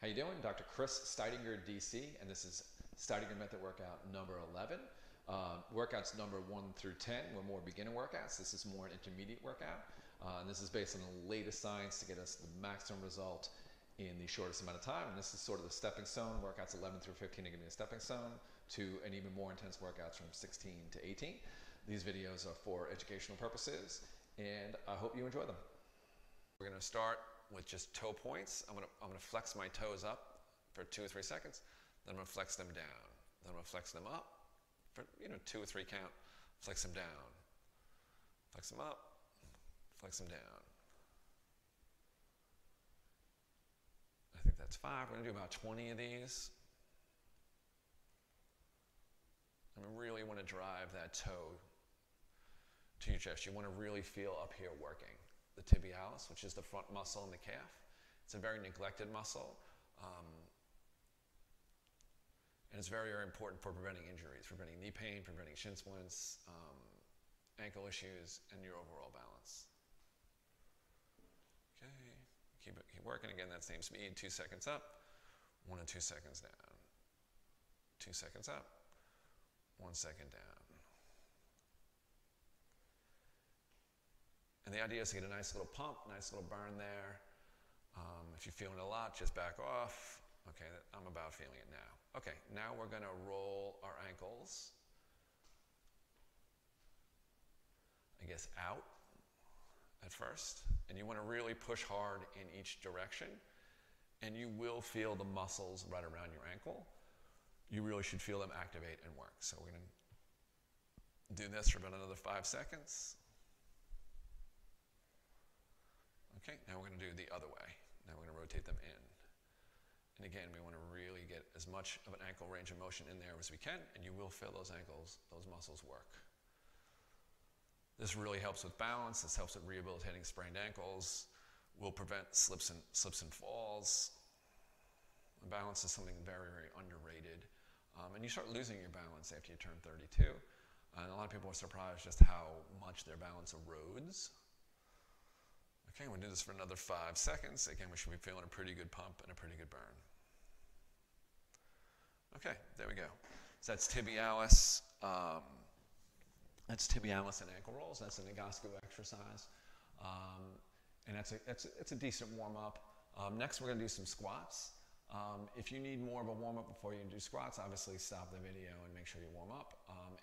How you doing? Dr. Chris Steidinger, DC, and this is Steidinger Method Workout number 11. Workouts number 1 through 10 were more beginner workouts. This is more an intermediate workout. And this is based on the latest science to get us the maximum result in the shortest amount of time. And this is sort of the stepping stone. Workouts 11 through 15 are going to be a stepping stone to an even more intense workouts from 16 to 18. These videos are for educational purposes, and I hope you enjoy them. We're going to start with just toe points. I'm going to flex my toes up for 2 or 3 seconds. Then I'm going to flex them down. Then I'm going to flex them up for 2 or 3 count. Flex them down. Flex them up. Flex them down. I think that's 5. We're going to do about 20 of these. And I really want to drive that toe to your chest. You want to really feel up here working. The tibialis, which is the front muscle in the calf. It's a very neglected muscle. And it's very, very important for preventing injuries, preventing knee pain, preventing shin splints, ankle issues, and your overall balance. Okay, keep working. Again, that same speed. 2 seconds up, 1 and 2 seconds down. 2 seconds up, 1 second down. And the idea is to get a nice little pump, nice little burn there. If you're feeling it a lot, just back off. Okay, I'm about feeling it now. Okay, now we're going to roll our ankles, I guess, out at first. And you want to really push hard in each direction. And you will feel the muscles right around your ankle. You really should feel them activate and work. So we're going to do this for about another 5 seconds. Okay, now we're going to do the other way. Now we're going to rotate them in. And again, we want to really get as much of an ankle range of motion in there as we can, and you will feel those ankles, those muscles work. This really helps with balance. This helps with rehabilitating sprained ankles. Will prevent slips and falls. And balance is something very, very underrated. And you start losing your balance after you turn 32. And a lot of people are surprised just how much their balance erodes. Okay, we'll do this for another 5 seconds. Again, we should be feeling a pretty good pump and a pretty good burn. Okay, there we go. So that's tibialis. That's tibialis and ankle rolls. That's an egoscue exercise. And it's a decent warm-up. Next, we're going to do some squats. If you need more of a warm-up before you do squats, obviously stop the video and make sure you warm up.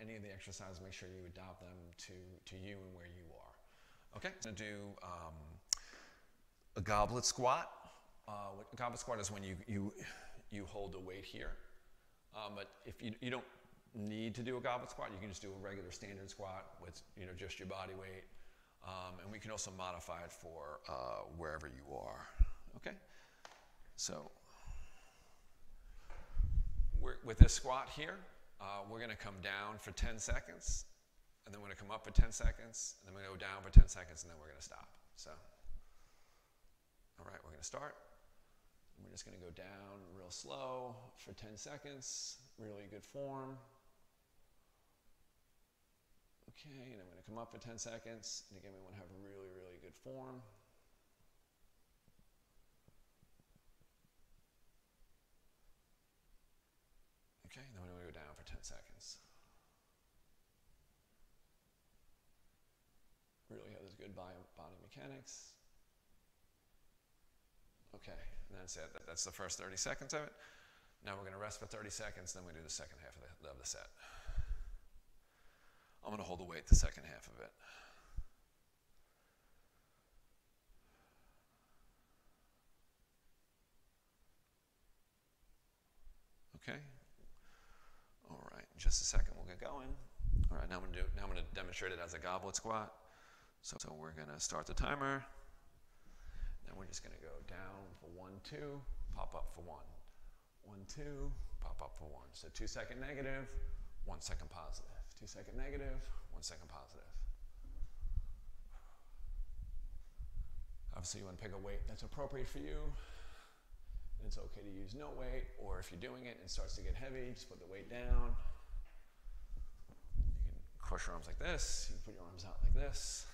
Any of the exercises, make sure you adopt them to you and where you are. Okay, I'm going to do a goblet squat. A goblet squat is when you hold the weight here. But if you don't need to do a goblet squat, you can just do a regular standard squat with just your body weight. And we can also modify it for wherever you are. Okay, so with this squat here, we're going to come down for 10 seconds. And then we're going to come up for 10 seconds, and then we're going to go down for 10 seconds, and then we're going to stop. So, all right, we're going to start. And we're just going to go down real slow for 10 seconds, really good form. Okay, and I'm going to come up for 10 seconds. And again, we want to have really, really good form. Okay, and then we're going to go down for 10 seconds. Really have this good body mechanics. Okay, and that's it. That's the first 30 seconds of it. Now we're going to rest for 30 seconds, then we do the second half of the set. I'm going to hold the weight the second half of it. Okay. All right, in just a second we'll get going. All right, now I'm going to demonstrate it as a goblet squat. So we're going to start the timer. Then we're just going to go down for 1, 2, pop up for 1. 1, 2, pop up for 1. So 2 second negative, 1 second positive. 2 second negative, 1 second positive. Obviously, you want to pick a weight that's appropriate for you. And it's okay to use no weight, or if you're doing it and it starts to get heavy, just put the weight down. You can cross your arms like this. You can put your arms out like this.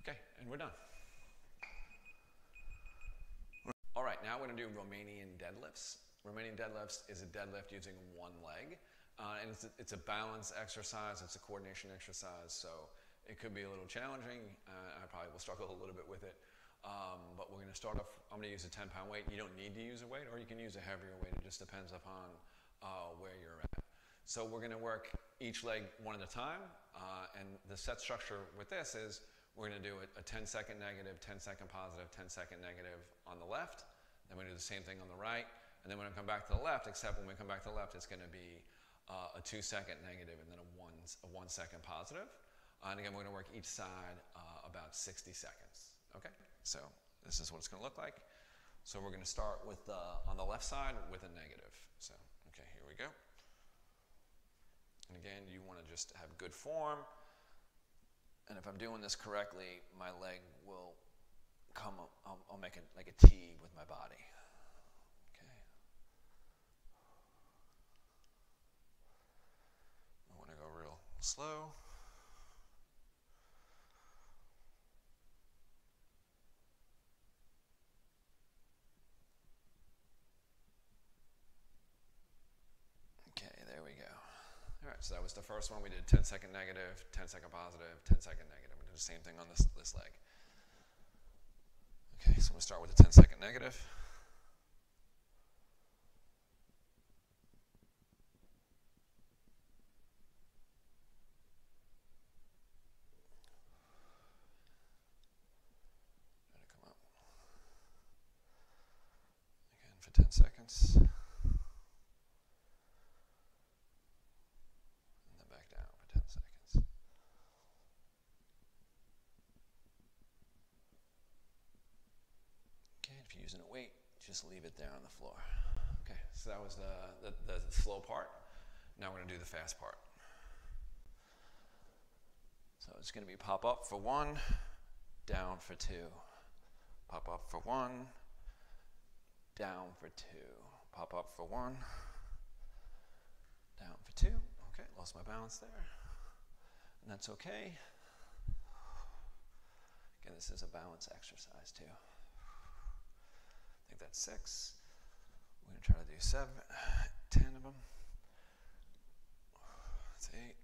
Okay, and we're done. now we're going to do Romanian deadlifts. Romanian deadlifts is a deadlift using one leg. And it's a balance exercise, it's a coordination exercise, so it could be a little challenging. I probably will struggle a little bit with it. But we're going to start off, I'm going to use a 10-pound weight. You don't need to use a weight, or you can use a heavier weight. It just depends upon where you're at. So we're going to work each leg one at a time. And the set structure with this is we're going to do a 10-second negative, 10-second positive, 10-second negative on the left. Then we do the same thing on the right. And then when I come back to the left, except when we come back to the left, it's going to be a 2-second negative and then a 1-second positive. And again, we're going to work each side about 60 seconds. Okay, so this is what it's going to look like. So we're going to start with on the left side with a negative. So, okay, here we go. And again, you want to just have good form. And if I'm doing this correctly, my leg will come, I'll make it like a T with my body. Okay. I want to go real slow. All right, so that was the first one. We did 10-second negative, 10-second positive, 10-second negative. We do the same thing on this leg. Okay, so I'm going to start with a 10-second negative. Try to come up. Again for 10 seconds. Using a weight, just leave it there on the floor. Okay, so that was the slow part. Now we're going to do the fast part. So it's going to be pop up for 1, down for 2. Pop up for 1, down for 2. Pop up for 1, down for 2. Okay, lost my balance there. And that's okay. Again, this is a balance exercise too. I think that's 6. We're going to try to do 7, 10 of them. That's 8,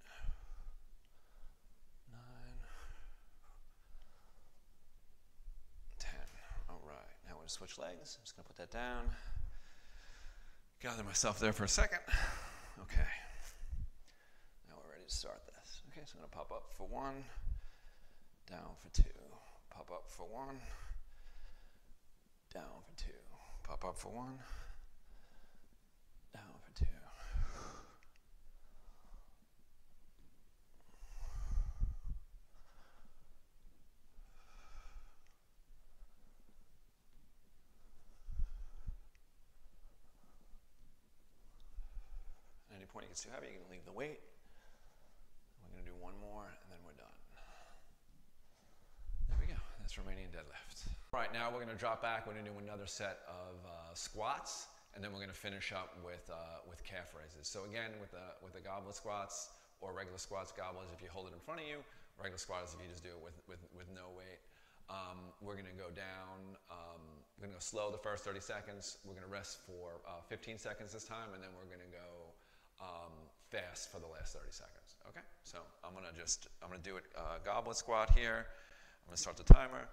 9, 10. All right, now we're going to switch legs. I'm just going to put that down. Gather myself there for a second. Okay. Now we're ready to start this. Okay, so I'm going to pop up for 1, down for 2. Pop up for 1. Down for 2. Pop up for 1. Down for 2. At any point it gets too heavy, you can leave the weight. We're going to do one more, and then we're done. There we go. That's Romanian deadlift. All right, now we're going to drop back. We're going to do another set of squats, and then we're going to finish up with calf raises. So again, with the goblet squats or regular squats, goblet is if you hold it in front of you. Regular squat is if you just do it with no weight. We're going to go down. We're going to go slow the first 30 seconds. We're going to rest for 15 seconds this time, and then we're going to go fast for the last 30 seconds. Okay, so I'm going to do it goblet squat here. I'm going to start the timer.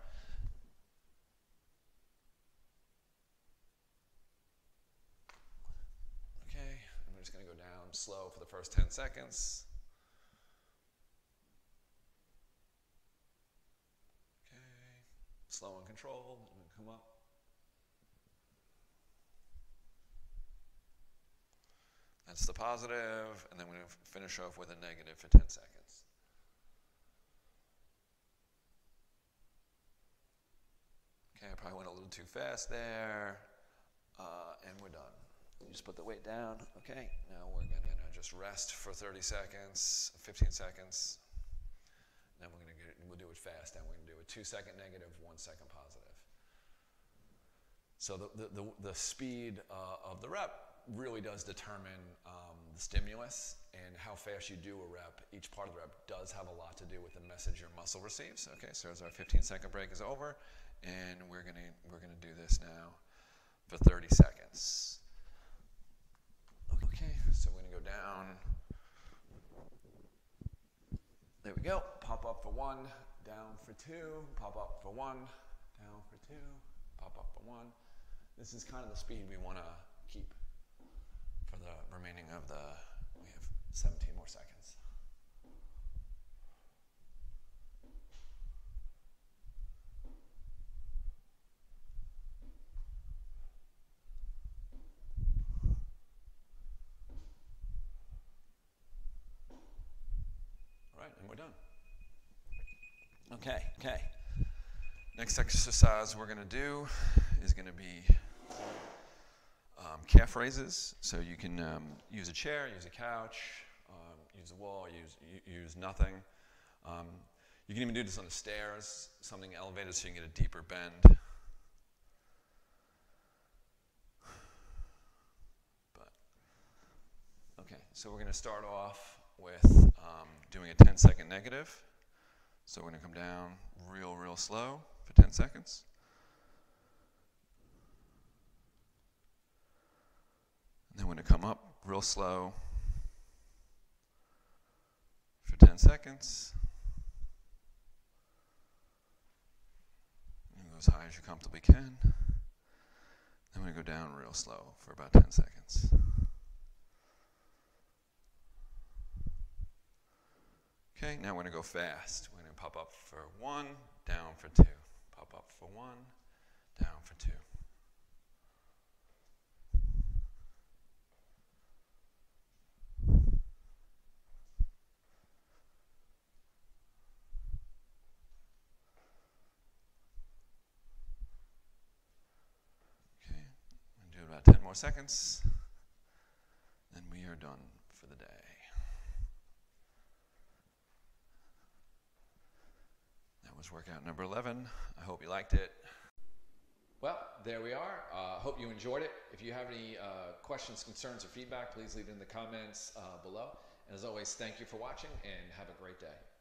Okay, I'm just going to go down slow for the first 10 seconds. Okay, slow and controlled. I'm going to come up. That's the positive, and then we're going to finish off with a negative for 10 seconds. Okay, I probably went a little too fast there, and we're done. You just put the weight down. Okay, now we're going to just rest for 30 seconds, 15 seconds. Then we'll do it fast, and we're going to do a 2-second negative, 1-second positive. So the speed of the rep really does determine the stimulus, and how fast you do a rep. Each part of the rep does have a lot to do with the message your muscle receives. Okay, so as our 15-second break is over, and we're gonna do this now for 30 seconds. Okay, so we're gonna go down. There we go. Pop up for 1, down for 2, pop up for 1, down for 2, pop up for 1. This is kind of the speed we want to keep for the remaining of the, we have 17 more seconds. All right, and we're done. Okay. Next exercise we're going to do is going to be calf raises. So you can use a chair, use a couch, use a wall, use nothing. You can even do this on the stairs, something elevated so you can get a deeper bend. Okay, so we're going to start off with doing a 10-second negative. So we're going to come down real slow for 10 seconds. And then we're going to come up real slow for 10 seconds. And go as high as you comfortably can. Then we're going to go down real slow for about 10 seconds. Okay, now we're going to go fast. We're going to pop up for 1, down for 2. Pop up for 1, down for 2. Okay, I'm going to do about 10 more seconds. Then we are done for the day. Was workout number 11. I hope you liked it. Well, there we are. Hope you enjoyed it. If you have any questions, concerns, or feedback, please leave it in the comments below. And as always, thank you for watching and have a great day.